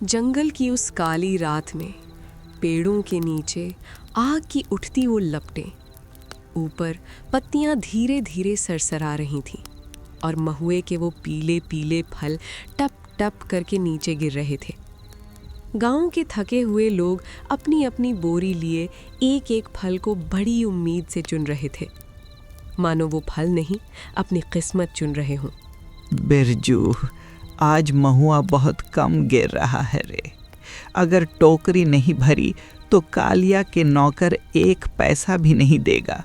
जंगल की उस काली रात में पेड़ों के नीचे आग की उठती वो लपटें, ऊपर पत्तियां धीरे धीरे सरसरा रही थीं और महुए के वो पीले पीले फल टप टप करके नीचे गिर रहे थे। गांव के थके हुए लोग अपनी अपनी बोरी लिए एक एक फल को बड़ी उम्मीद से चुन रहे थे, मानो वो फल नहीं अपनी किस्मत चुन रहे हों। बिरजू, आज महुआ बहुत कम गिर रहा है रे। अगर टोकरी नहीं भरी तो कालिया के नौकर एक पैसा भी नहीं देगा।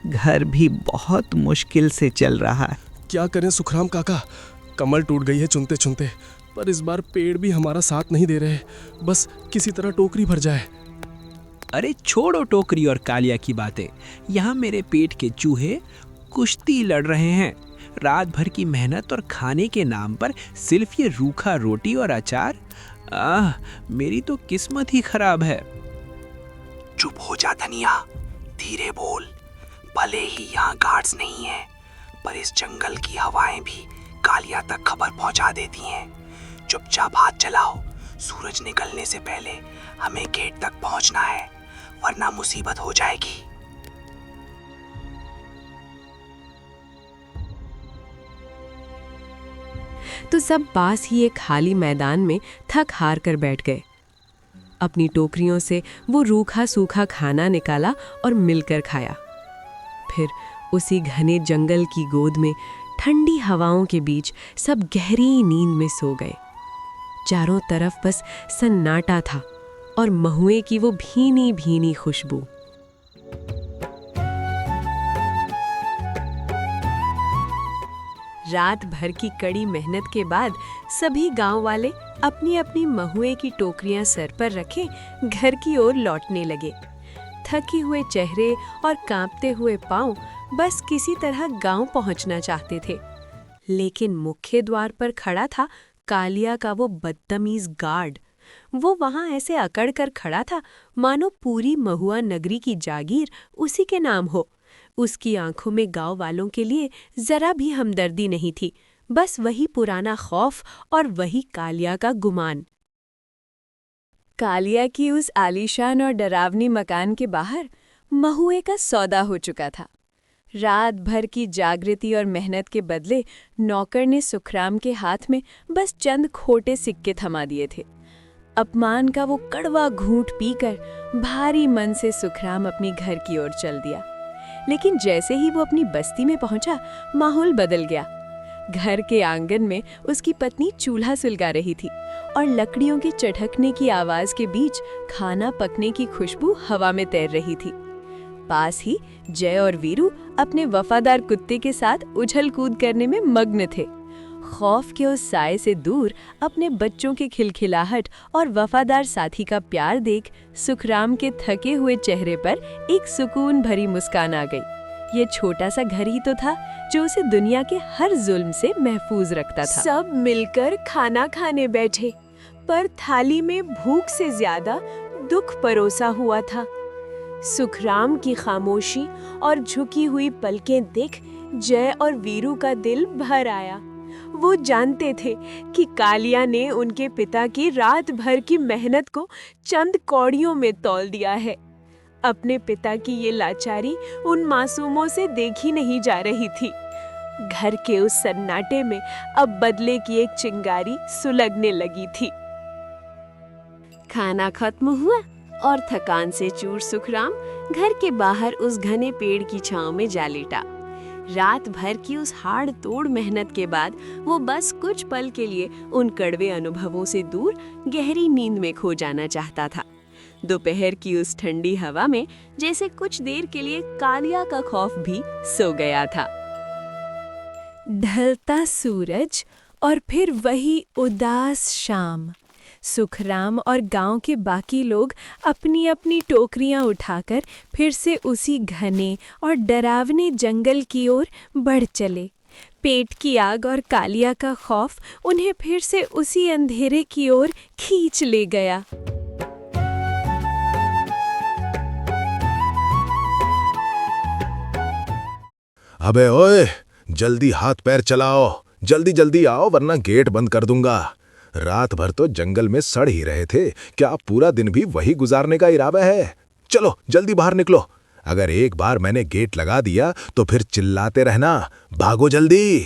घर भी बहुत मुश्किल से चल रहा है। क्या करें सुखराम काका, कमर टूट गई है चुनते चुनते, पर इस बार पेड़ भी हमारा साथ नहीं दे रहे। बस किसी तरह टोकरी भर जाए। अरे छोड़ो टोकरी और कालिया की बातें। यहाँ मेरे पेट के चूहे कुश्ती लड़ रहे हैं। रात भर की मेहनत और खाने के नाम पर सिर्फ ये रूखा रोटी और अचार। मेरी तो किस्मत ही खराब है। चुप हो जा धनिया, धीरे बोल। भले ही यहाँ गार्ड्स नहीं है, पर इस जंगल की हवाएं भी कालिया तक खबर पहुंचा देती हैं। चुपचाप हाथ चलाओ, सूरज निकलने से पहले हमें गेट तक पहुंचना है, वरना मुसीबत हो जाएगी। तो सब पास ही एक खाली मैदान में थक हार कर बैठ गए। अपनी टोकरियों से वो रूखा सूखा खाना निकाला और मिलकर खाया। फिर उसी घने जंगल की गोद में ठंडी हवाओं के बीच सब गहरी नींद में सो गए। चारों तरफ बस सन्नाटा था और महुए की वो भीनी भीनी खुशबू। रात भर की कड़ी मेहनत के बाद सभी गांव वाले अपनी अपनी महुए की टोकरियां सर पर रखे घर की ओर लौटने लगे। थके हुए चेहरे और कांपते हुए पांव बस किसी तरह गांव पहुंचना चाहते थे। लेकिन मुख्य द्वार पर खड़ा था कालिया का वो बदतमीज गार्ड। वो वहां ऐसे अकड़ कर खड़ा था मानो पूरी महुआ नगरी की जागीर उसी के नाम हो। उसकी आंखों में गांव वालों के लिए जरा भी हमदर्दी नहीं थी, बस वही पुराना खौफ और वही कालिया का गुमान। कालिया की उस आलीशान और डरावनी मकान के बाहर महुए का सौदा हो चुका था। रात भर की जागृति और मेहनत के बदले नौकर ने सुखराम के हाथ में बस चंद खोटे सिक्के थमा दिए थे। अपमान का वो कड़वा घूंट पीकर भारी मन से सुखराम अपनी घर की ओर चल दिया। लेकिन जैसे ही वो अपनी बस्ती में पहुंचा, माहौल बदल गया। घर के आंगन में उसकी पत्नी चूल्हा सुलगा रही थी और लकड़ियों के चटकने की आवाज के बीच खाना पकने की खुशबू हवा में तैर रही थी। पास ही जय और वीरू अपने वफादार कुत्ते के साथ उछल कूद करने में मग्न थे। खौफ के उस साए से दूर अपने बच्चों के खिलखिलाहट और वफादार साथी का प्यार देख सुखराम के थके हुए चेहरे पर एक सुकून भरी मुस्कान आ गई। ये छोटा सा घर ही तो था जो उसे दुनिया के हर जुल्म से महफूज रखता था। सब मिलकर खाना खाने बैठे, पर थाली में भूख से ज्यादा दुख परोसा हुआ था। सुखराम की खामोशी और झुकी हुई पलकें देख जय और वीरू का दिल भर आया। वो जानते थे कि कालिया ने उनके पिता की रात भर की मेहनत को चंद कौड़ियों में तौल दिया है। अपने पिता की ये लाचारी उन मासूमों से देखी नहीं जा रही थी। घर के उस सन्नाटे में अब बदले की एक चिंगारी सुलगने लगी थी। खाना खत्म हुआ और थकान से चूर सुखराम घर के बाहर उस घने पेड़ की छांव में जा लेटा। रात भर की उस हाड़ तोड़ मेहनत के बाद वो बस कुछ पल के लिए उन कड़वे अनुभवों से दूर गहरी नींद में खो जाना चाहता था। दोपहर की उस ठंडी हवा में जैसे कुछ देर के लिए कालिया का खौफ भी सो गया था। ढलता सूरज और फिर वही उदास शाम। सुखराम और गांव के बाकी लोग अपनी अपनी टोकरियां उठाकर फिर से उसी घने और डरावने जंगल की ओर बढ़ चले। पेट की आग और कालिया का खौफ उन्हें फिर से उसी अंधेरे की ओर खींच ले गया। अबे ओए, जल्दी हाथ पैर चलाओ, जल्दी जल्दी आओ वरना गेट बंद कर दूंगा। रात भर तो जंगल में सड़ ही रहे थे, क्या पूरा दिन भी वही गुजारने का इरादा है? चलो जल्दी बाहर निकलो। अगर एक बार मैंने गेट लगा दिया तो फिर चिल्लाते रहना, भागो जल्दी।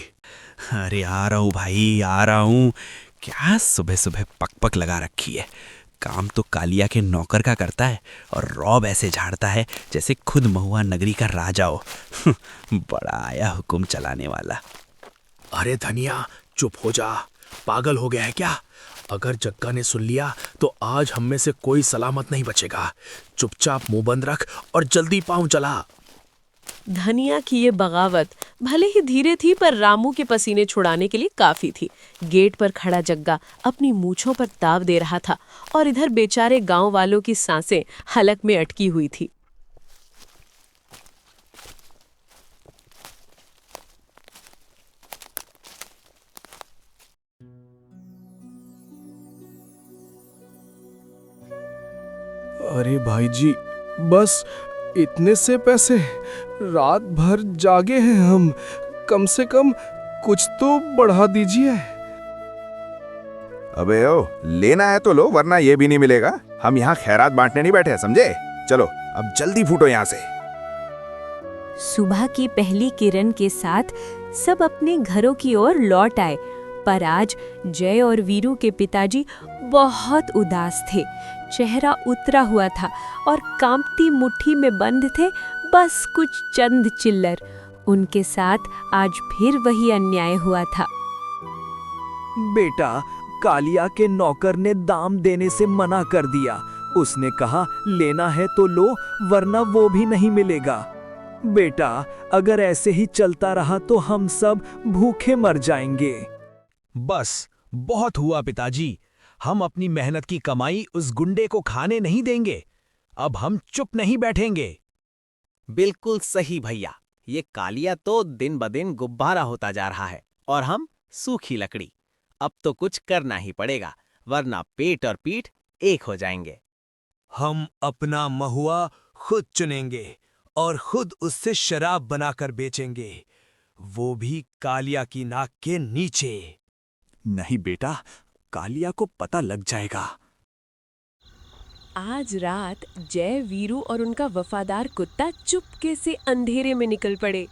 अरे आ रहा हूँ भाई, आ रहा हूँ। क्या सुबह सुबह पक लगा रखी है। काम तो कालिया के नौकर का करता है और रौब ऐसे झाड़ता है जैसे खुद महुआ नगरी का राजा हो। बड़ा आया हुक्म चलाने वाला। अरे धनिया चुप हो जा, पागल हो गया है क्या? अगर जग्गा ने सुन लिया तो आज हम में से कोई सलामत नहीं बचेगा। चुपचाप मुंह बंद रख और जल्दी पाँव चला। धनिया की ये बगावत भले ही धीरे थी पर रामू के पसीने छुड़ाने के लिए काफी थी। गेट पर खड़ा जग्गा अपनी मूंछों पर ताव दे रहा था और इधर बेचारे गांव वालों की सांसें हलक में अटकी हुई थी। अरे भाई जी, बस इतने से पैसे? रात भर जागे हैं हम, कम से कम कुछ तो बढ़ा दीजिए। अबे ओ, लेना है तो लो, वरना ये भी नहीं मिलेगा। हम यहाँ खैरात बांटने नहीं बैठे हैं, समझे? चलो अब जल्दी फूटो यहाँ से। सुबह की पहली किरण के साथ सब अपने घरों की ओर लौट आए, पर आज जय और वीरू के पिताजी बहुत उदास थे। चेहरा उतरा हुआ था और कांपती मुट्ठी में बंद थे बस कुछ चंद चिल्लर। उनके साथ आज फिर वही अन्याय हुआ था। बेटा, कालिया के नौकर ने दाम देने से मना कर दिया। उसने कहा लेना है तो लो, वरना वो भी नहीं मिलेगा। बेटा, अगर ऐसे ही चलता रहा तो हम सब भूखे मर जाएंगे। बस बहुत हुआ पिताजी, हम अपनी मेहनत की कमाई उस गुंडे को खाने नहीं देंगे। अब हम चुप नहीं बैठेंगे। बिल्कुल सही भैया, ये कालिया तो दिन ब दिन गुब्बारा होता जा रहा है और हम सूखी लकड़ी। अब तो कुछ करना ही पड़ेगा, वरना पेट और पीठ एक हो जाएंगे। हम अपना महुआ खुद चुनेंगे और खुद उससे शराब बनाकर बेचेंगे, वो भी कालिया की नाक के नीचे। नहीं बेटा, कालिया को पता लग जाएगा। आज रात जय, वीरू और उनका वफादार कुत्ता चुपके से अंधेरे में निकल पड़े।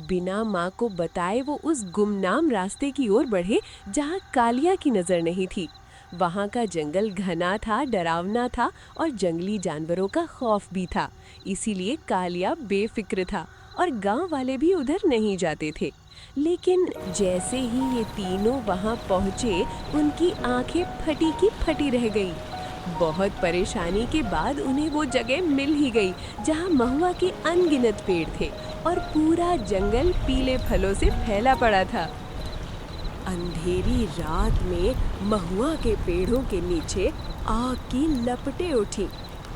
बिना माँ को बताए वो उस गुमनाम रास्ते की ओर बढ़े जहाँ कालिया की नजर नहीं थी। वहाँ का जंगल घना था, डरावना था और जंगली जानवरों का खौफ भी था। इसीलिए कालिया बेफिक्र था और गांव वाले भी उधर नहीं जाते थे। लेकिन जैसे ही ये तीनों वहां पहुंचे, उनकी आंखें फटी की फटी रह गईं। बहुत परेशानी के बाद उन्हें वो जगह मिल ही गई जहां महुआ के अनगिनत पेड़ थे और पूरा जंगल पीले फलों से फैला पड़ा था। अंधेरी रात में महुआ के पेड़ों के नीचे आग की लपटें उठी।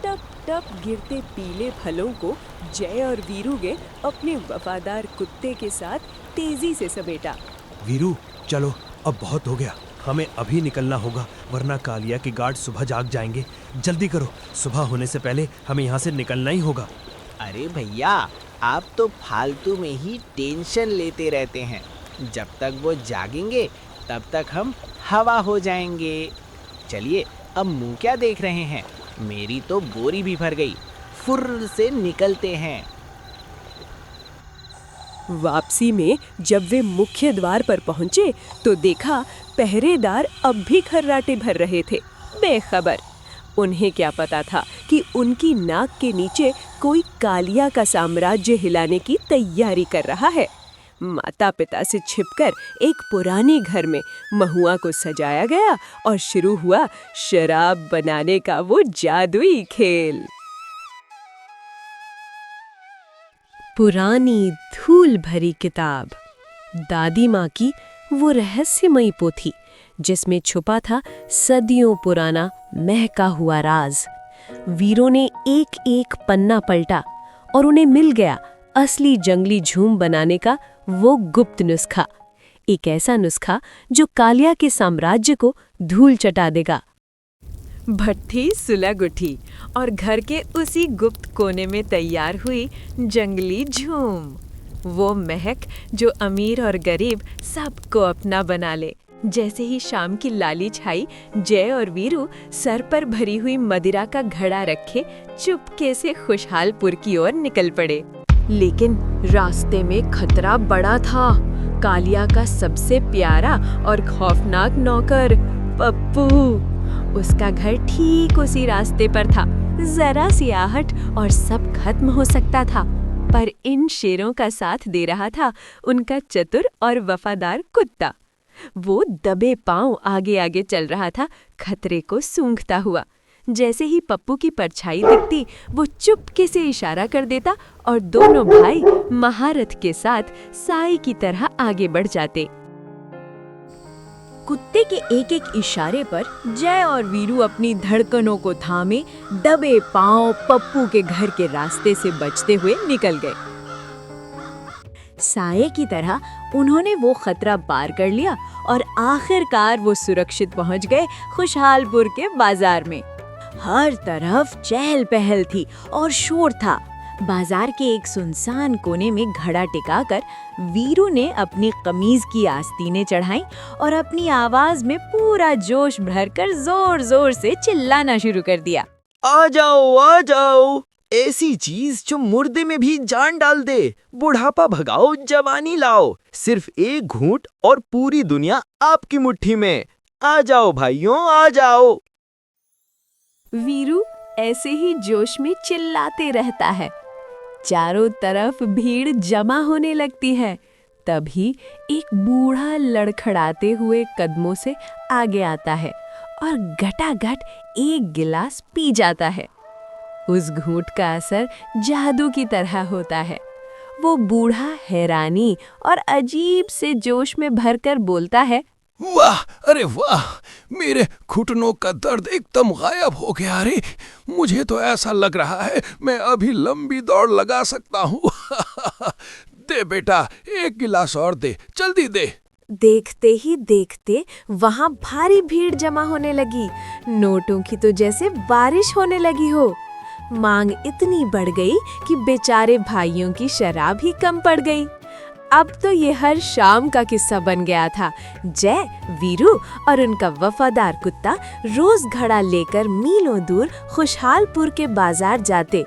टप टप गिरते पीले फलों को जय और वीरू ने अपने वफादार कुत्ते के साथ तेजी से समेटा। वीरू, चलो अब बहुत हो गया, हमें अभी निकलना होगा, वरना कालिया के गार्ड सुबह जाग जाएंगे। जल्दी करो, सुबह होने से पहले हमें यहाँ से निकलना ही होगा। अरे भैया, आप तो फालतू में ही टेंशन लेते रहते हैं। जब तक वो जागेंगे तब तक हम हवा हो जाएंगे। चलिए, अब मुंह क्या देख रहे हैं, मेरी तो बोरी भी भर गई, फुर्र से निकलते हैं। वापसी में जब वे मुख्य द्वार पर पहुंचे तो देखा पहरेदार अब भी खर्राटे भर रहे थे, बेखबर। उन्हें क्या पता था कि उनकी नाक के नीचे कोई कालिया का साम्राज्य हिलाने की तैयारी कर रहा है। माता पिता से छिपकर एक पुराने घर में महुआ को सजाया गया और शुरू हुआ शराब बनाने का वो जादुई खेल। पुरानी धूल भरी किताब, दादी माँ की वो रहस्यमयी पोथी जिसमें छुपा था सदियों पुराना महका हुआ राज। वीरों ने एक एक पन्ना पलटा और उन्हें मिल गया असली जंगली झूम बनाने का वो गुप्त नुस्खा, एक ऐसा नुस्खा जो कालिया के साम्राज्य को धूल चटा देगा। भट्ठी सुलग उठी और घर के उसी गुप्त कोने में तैयार हुई जंगली झूम, वो महक जो अमीर और गरीब सबको अपना बना ले। जैसे ही शाम की लाली छाई, जय और वीरू सर पर भरी हुई मदिरा का घड़ा रखे चुपके से खुशहालपुर की ओर निकल पड़े। लेकिन रास्ते में खतरा बड़ा था। कालिया का सबसे प्यारा और खौफनाक नौकर पप्पू, उसका घर ठीक उसी रास्ते पर था। जरा सी आहट और सब खत्म हो सकता था, पर इन शेरों का साथ दे रहा था उनका चतुर और वफादार कुत्ता। वो दबे पांव आगे आगे चल रहा था, खतरे को सूंघता हुआ। जैसे ही पप्पू की परछाई दिखती, वो चुपके से इशारा कर देता और दोनों भाई महारथ के साथ साई की तरह आगे बढ़ जाते। कुत्ते के एक एक इशारे पर जय और वीरू अपनी धड़कनों को थामे दबे पांव पप्पू के घर के रास्ते से बचते हुए निकल गए। साये की तरह उन्होंने वो खतरा पार कर लिया और आखिरकार वो सुरक्षित पहुंच गए खुशहालपुर के बाजार में। हर तरफ चहल पहल थी और शोर था। बाजार के एक सुनसान कोने में घड़ा टिकाकर वीरू ने अपनी कमीज की आस्तीनें चढ़ाई और अपनी आवाज में पूरा जोश भरकर जोर जोर से चिल्लाना शुरू कर दिया। आ जाओ, ऐसी चीज जो मुर्दे में भी जान डाल दे। बुढ़ापा भगाओ, जवानी लाओ। सिर्फ एक घूंट और पूरी दुनिया आपकी मुट्ठी में। आ जाओ भाइयों, आ जाओ। वीरू ऐसे ही जोश में चिल्लाते रहता है। चारों तरफ भीड़ जमा होने लगती है। तभी एक बूढ़ा लड़खड़ाते हुए कदमों से आगे आता है और घटाघट एक गिलास पी जाता है। उस घूंट का असर जादू की तरह होता है। वो बूढ़ा हैरानी और अजीब से जोश में भरकर बोलता है, वाह, अरे वाह, मेरे घुटनों का दर्द एकदम गायब हो गया। अरे मुझे तो ऐसा लग रहा है मैं अभी लंबी दौड़ लगा सकता हूँ। दे बेटा, एक गिलास और दे, जल्दी दे। देखते ही देखते वहाँ भारी भीड़ जमा होने लगी। नोटों की तो जैसे बारिश होने लगी हो। मांग इतनी बढ़ गई कि बेचारे भाइयों की शराब ही कम पड़ गई। अब तो ये हर शाम का किस्सा बन गया था। जय, वीरू और उनका वफादार कुत्ता रोज घड़ा लेकर मीलों दूर खुशहालपुर के बाजार जाते।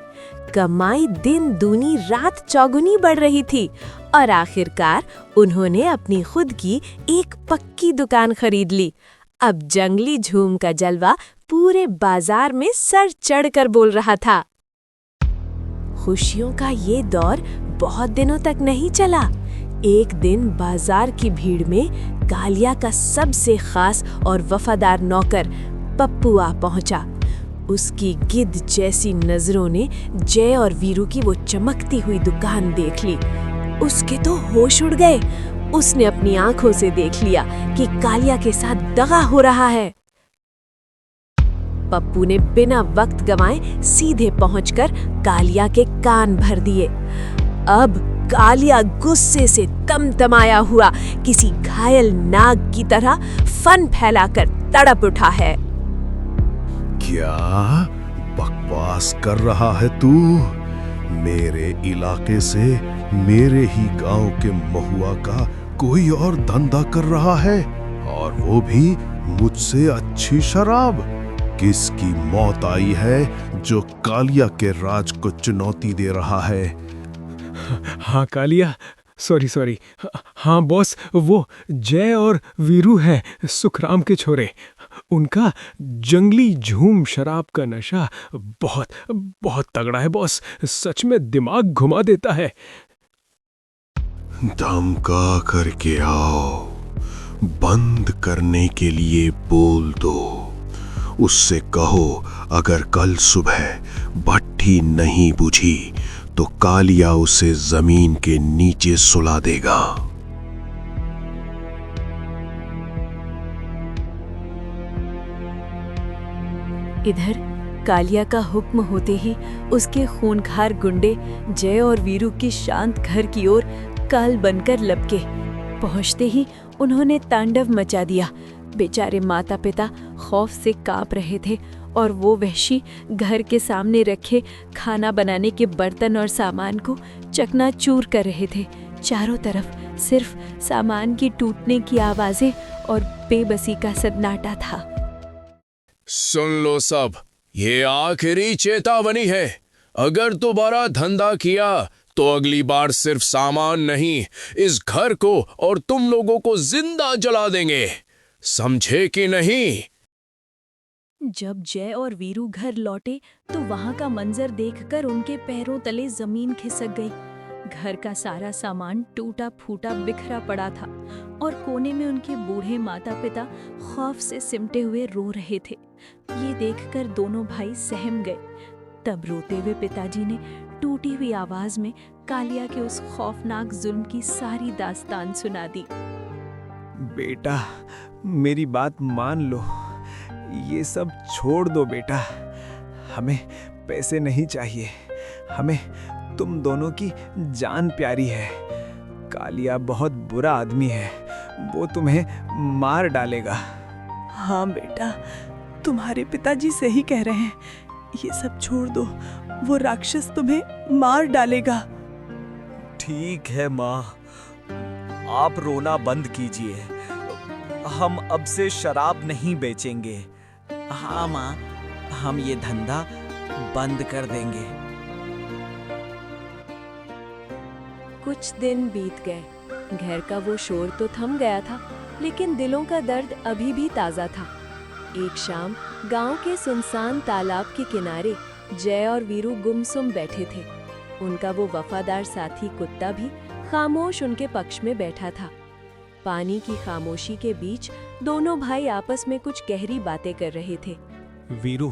कमाई दिन दूनी रात चौगुनी बढ़ रही थी और आखिरकार उन्होंने अपनी खुद की एक पक्की दुकान खरीद ली। अब जंगली झूम का जलवा पूरे बाजार में सर चढ़कर बोल रहा था। खुशियों का ये दौर बहुत दिनों तक नहीं चला। एक दिन बाजार की भीड़ में कालिया का सबसे खास और वफादार नौकर पप्पू आ पहुंचा। उसकी गिद्ध जैसी नजरों ने जय और वीरू की वो चमकती हुई दुकान देख ली। उसके तो होश उड़ गए। उसने अपनी आंखों से देख लिया कि कालिया के साथ दगा हो रहा है। पप्पू ने बिना वक्त गंवाए सीधे पहुंचकर कालिया के कान भर दिए। अब कालिया गुस्से से तमतमाया हुआ किसी घायल नाग की तरह फन फैलाकर तड़प उठा है। क्या बकवास कर रहा है तू? मेरे इलाके से मेरे ही गांव के महुआ का कोई और धंधा कर रहा है, और वो भी मुझसे अच्छी शराब। किसकी मौत आई है जो कालिया के राज को चुनौती दे रहा है? हाँ कालिया, सॉरी। हाँ बॉस, वो जय और वीरू है, सुखराम के छोरे। उनका जंगली झूम शराब का नशा बहुत तगड़ा है बॉस। सच में दिमाग घुमा देता है। धमका करके आओ, बंद करने के लिए बोल दो। उससे कहो अगर कल सुबह भट्ठी नहीं बुझी तो कालिया उसे जमीन के नीचे सुला देगा। इधर कालिया का हुक्म होते ही उसके खूंखार गुंडे जय और वीरू के शांत घर की ओर काल बनकर लपके। पहुंचते ही उन्होंने तांडव मचा दिया। बेचारे माता पिता खौफ से कांप रहे थे और वो वहशी घर के सामने रखे खाना बनाने के बर्तन और सामान को चकनाचूर कर रहे थे। चारों तरफ सिर्फ सामान की टूटने की आवाजें और बेबसी का सन्नाटा था। सुन लो सब, ये आखिरी चेतावनी है। अगर दोबारा धंधा किया तो अगली बार सिर्फ सामान नहीं, इस घर को और तुम लोगों को जिंदा जला देंगे, समझे कि नहीं? जब जय और वीरू घर लौटे तो वहां का मंजर देखकर उनके पैरों तले जमीन खिसक गई। घर का सारा सामान टूटा फूटा बिखरा पड़ा था और कोने में उनके बूढ़े माता पिता खौफ से सिमटे हुए रो रहे थे। ये देखकर दोनों भाई सहम गए। तब रोते हुए पिताजी ने टूटी हुई आवाज में कालिया के उस खौफनाक जुल्म की सारी दास्तान सुना दी। बेटा, मेरी बात मान लो, ये सब छोड़ दो बेटा। हमें पैसे नहीं चाहिए, हमें तुम दोनों की जान प्यारी है। कालिया बहुत बुरा आदमी है, वो तुम्हें मार डालेगा। हाँ बेटा, तुम्हारे पिताजी सही कह रहे हैं, ये सब छोड़ दो, वो राक्षस तुम्हें मार डालेगा। ठीक है माँ, आप रोना बंद कीजिए। हम अब से शराब नहीं बेचेंगे। हाँ माँ, हम ये धंधा बंद कर देंगे। कुछ दिन बीत गए। घर का वो शोर तो थम गया था, लेकिन दिलों का दर्द अभी भी ताज़ा था। एक शाम गांव के सुनसान तालाब के किनारे जय और वीरू गुमसुम बैठे थे। उनका वो वफादार साथी कुत्ता भी खामोश उनके पक्ष में बैठा था। पानी की खामोशी के बीच दोनों भाई आपस में कुछ गहरी बातें कर रहे थे। वीरू,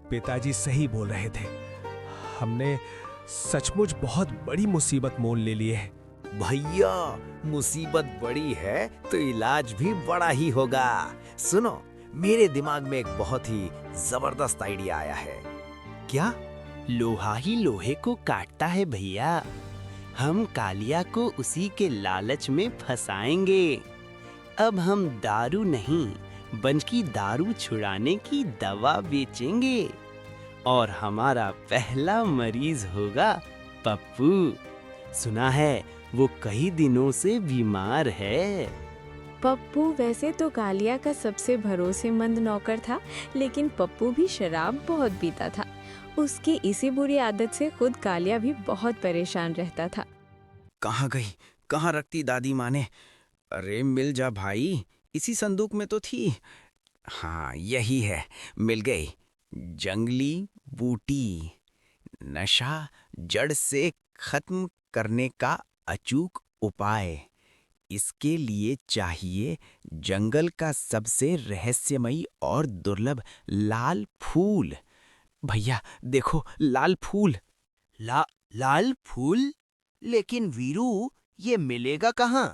पिताजी सही बोल रहे थे। हमने सचमुच बहुत बड़ी मुसीबत मोल ले ली है। भैया, मुसीबत बड़ी है तो इलाज भी बड़ा ही होगा। सुनो, मेरे दिमाग में एक बहुत ही जबरदस्त आइडिया आया है। क्या? लोहा ही लोहे को काटता है भैया। हम कालिया को उसी के लालच में फंसाएंगे। अब हम दारू नहीं बल्कि दारू छुड़ाने की दवा बेचेंगे और हमारा पहला मरीज होगा पप्पू। सुना है वो कई दिनों से बीमार है। पप्पू वैसे तो कालिया का सबसे भरोसेमंद नौकर था, लेकिन पप्पू भी शराब बहुत पीता था। उसकी इसी बुरी आदत से खुद कालिया भी बहुत परेशान रहता था। कहाँ गई? कहाँ रखती दादी माँ ने? अरे मिल जा भाई, इसी संदूक में तो थी। हाँ, यही है, मिल गई। जंगली बूटी, नशा जड़ से खत्म करने का अचूक उपाय। इसके लिए चाहिए जंगल का सबसे रहस्यमयी और दुर्लभ लाल फूल। भैया देखो, लाल फूल। लाल फूल? लेकिन वीरू, ये मिलेगा कहाँ?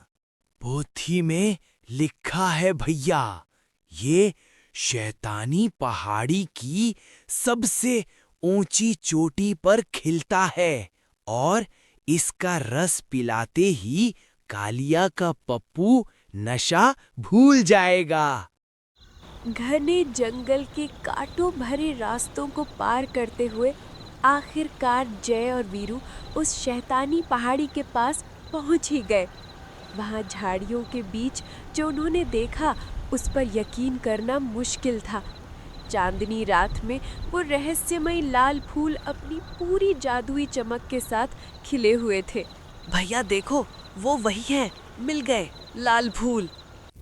पोथी में लिखा है भैया, ये शैतानी पहाड़ी की सबसे ऊंची चोटी पर खिलता है और इसका रस पिलाते ही कालिया का पप्पू नशा भूल जाएगा। घने जंगल के कांटों भरे रास्तों को पार करते हुए आखिरकार जय और वीरू उस शैतानी पहाड़ी के पास पहुंच ही गए। वहां झाड़ियों के बीच जो उन्होंने देखा उस पर यकीन करना मुश्किल था। चांदनी रात में वो रहस्यमय लाल फूल अपनी पूरी जादुई चमक के साथ खिले हुए थे। भैया देखो, वो वही है, मिल गए लाल फूल।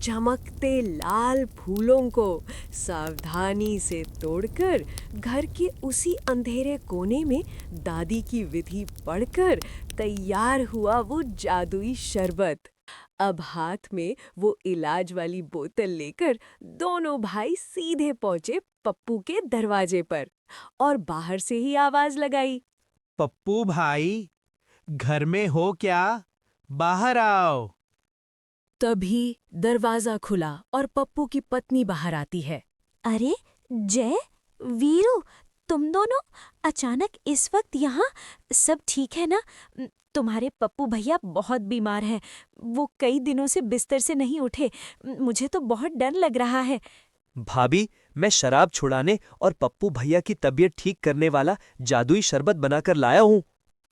चमकते लाल फूलों को सावधानी से तोड़कर घर के उसी अंधेरे कोने में दादी की विधि पढ़कर तैयार हुआ वो जादुई शरबत। अब हाथ में वो इलाज वाली बोतल लेकर दोनों भाई सीधे पहुंचे पप्पू के दरवाजे पर और बाहर से ही आवाज लगाई, पप्पू भाई, घर में हो क्या? बाहर आओ। तभी दरवाजा खुला और पप्पू की पत्नी बाहर आती है। अरे जय, वीरू, तुम दोनों अचानक इस वक्त यहाँ? सब ठीक है ना? तुम्हारे पप्पू भैया बहुत बीमार हैं। वो कई दिनों से बिस्तर से नहीं उठे। मुझे तो बहुत डर लग रहा है। भाभी, मैं शराब छुड़ाने और पप्पू भैया की तबीयत ठीक करने वाला जादुई शरबत बनाकर लाया हूँ।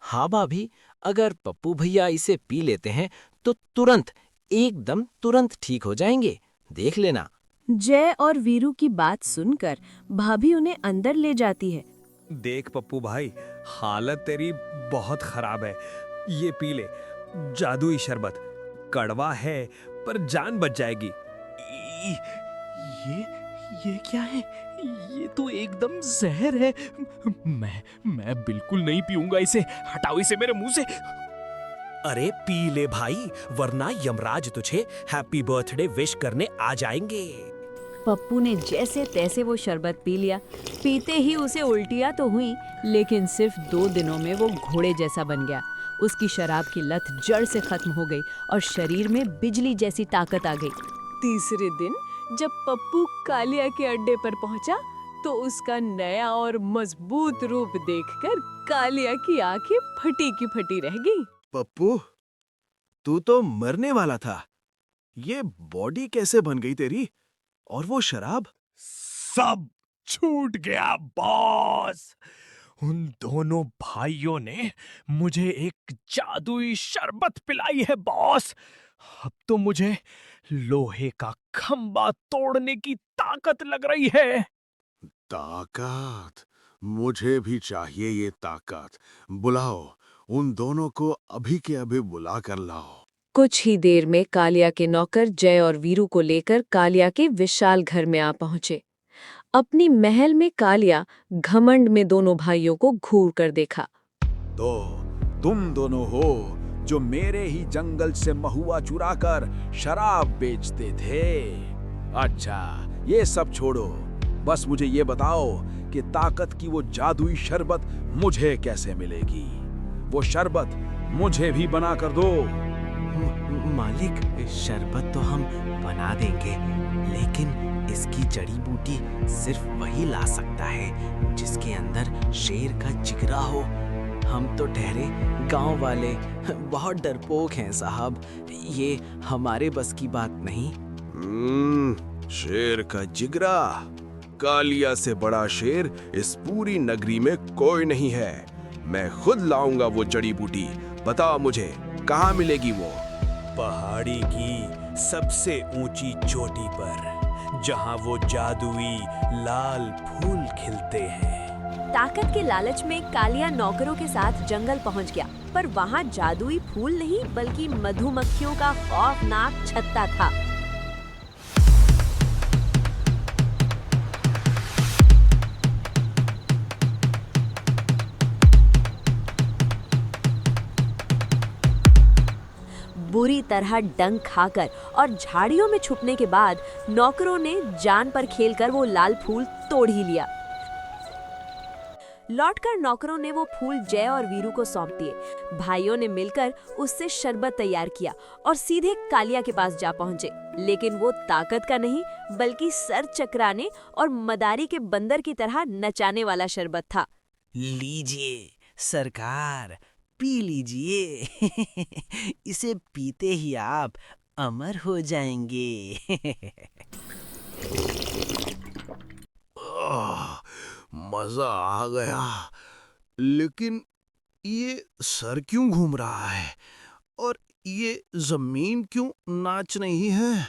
हाँ भाभी, अगर पप्पू भैया इसे पी लेते हैं तो तुरंत, एकदम तुरंत ठीक हो जाएंगे, देख लेना। जय और वीरू की बात सुनकर भाभी उन्हें अंदर ले जाती है। देख पप्पू भाई, हालत तेरी बहुत खराब है। ये पी ले, जादुई शरबत। कड़वा है पर जान बच जाएगी। ये क्या है? ये तो एकदम जहर है। मैं बिल्कुल नहीं पीऊंगा इसे। हटाओ इसे मेरे मुंह से। अरे पी ले भाई, वरना यमराज तुझे हैप्पी बर्थडे विश करने आ जाएंगे। पप्पू ने जैसे तैसे वो शरबत पी लिया। पीते ही उसे उल्टियां तो हुई, लेकिन सिर्फ 2 दिनों में वो घोड़े जैसा बन गया। उसकी शराब की लत जड़ से खत्म हो गई और शरीर में बिजली जैसी ताकत आ गई। तीसरे दिन जब पप्पू कालिया के अड्डे पर पहुंचा तो उसका नया और मजबूत रूप देखकर कालिया की आंखें फटी की फटी रह गई। पप्पू, तू तो मरने वाला था। ये बॉडी कैसे बन गई तेरी? और वो शराब? सब छूट गया बॉस। उन दोनों भाइयों ने मुझे एक जादुई शरबत पिलाई है बॉस। अब तो मुझे लोहे का खंबा तोड़ने की ताकत लग रही है। ताकत? मुझे भी चाहिए ये ताकत। बुलाओ, उन दोनों को अभी के अभी बुला कर लाओ। कुछ ही देर में कालिया के नौकर जय और वीरू को लेकर कालिया के विशाल घर में आ पहुंचे। अपनी महल में कालिया घमंड में दोनों भाइयों को घूर कर देखा। तो तुम दोनों हो जो मेरे ही जंगल से महुआ चुराकर शराब बेचते थे। अच्छा, ये सब छोड़ो, बस मुझे ये बताओ कि ताकत की वो जादुई शरबत मुझे कैसे मिलेगी? वो शरबत मुझे भी बना कर दो। मालिक, शरबत तो हम बना देंगे, लेकिन इसकी जड़ी बूटी सिर्फ वही ला सकता है जिसके अंदर शेर का जिगरा हो। हम तो ठहरे गांव वाले बहुत डरपोक हैं साहब, ये हमारे बस की बात नहीं। शेर का जिगरा? कालिया से बड़ा शेर इस पूरी नगरी में कोई नहीं है। मैं खुद लाऊंगा वो जड़ी बूटी। बता मुझे, कहाँ मिलेगी वो? पहाड़ी की सबसे ऊंची चोटी पर, जहां वो जादुई लाल फूल खिलते हैं। ताकत के लालच में कालिया नौकरों के साथ जंगल पहुंच गया, पर वहां जादुई फूल नहीं बल्कि मधुमक्खियों का खौफनाक छत्ता था। बुरी तरह डंक खाकर और झाड़ियों में छुपने के बाद नौकरों ने जान पर खेलकर वो लाल फूल तोड़ ही लिया। लौटकर नौकरों ने वो फूल जय और वीरू को सौंप दिए। भाइयों ने मिलकर उससे शरबत तैयार किया और सीधे कालिया के पास जा पहुंचे, लेकिन वो ताकत का नहीं बल्कि सर चकराने और मदारी के बंदर की तरह नचाने वाला शरबत था। लीजिए सरकार, पी लीजिए। इसे पीते ही आप अमर हो जाएंगे। मजा आ गया, लेकिन ये सर क्यों घूम रहा है और ये जमीन क्यों नाच रही है?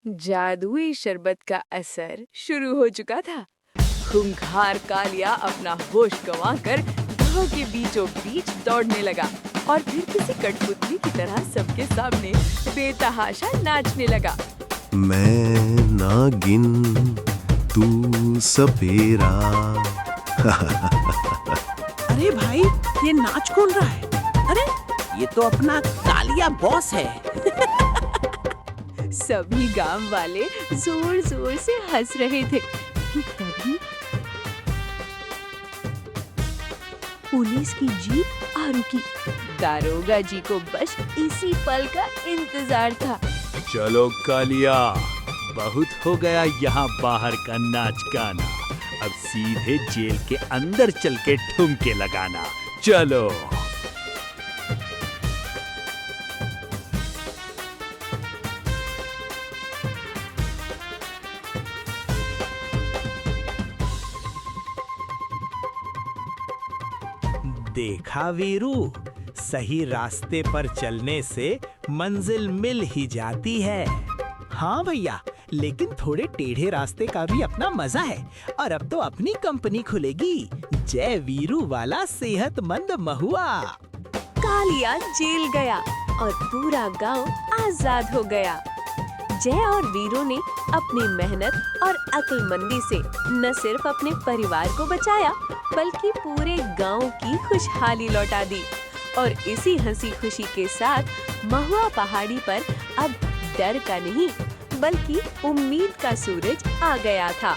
जादुई शरबत का असर शुरू हो चुका था। खूंखार कालिया अपना होश गंवाकर गांव के बीचों बीच दौड़ने लगा और फिर किसी कठपुतली की तरह सबके सामने बेतहाशा नाचने लगा। मैं नागिन, तू सपेरा। अरे भाई, ये नाच कौन रहा है? अरे ये तो अपना कालिया बॉस है। सभी गांव वाले जोर जोर से हंस रहे थे। तभी पुलिस की जीप आ रुकी। दारोगा जी को बस इसी पल का इंतजार था। चलो कालिया, बहुत हो गया यहाँ बाहर का नाच गाना। अब सीधे जेल के अंदर चल के ठुमके लगाना। चलो। देखा वीरू, सही रास्ते पर चलने से मंजिल मिल ही जाती है। हाँ भैया, लेकिन थोड़े टेढ़े रास्ते का भी अपना मजा है। और अब तो अपनी कंपनी खुलेगी, जय वीरू वाला सेहतमंद महुआ। कालिया जेल गया और पूरा गांव आजाद हो गया। जय और वीरू ने अपनी मेहनत और अक्लमंदी से न सिर्फ अपने परिवार को बचाया, बल्कि पूरे गांव की खुशहाली लौटा दी। और इसी हंसी खुशी के साथ महुआ पहाड़ी पर अब डर का नहीं, बल्कि उम्मीद का सूरज आ गया था।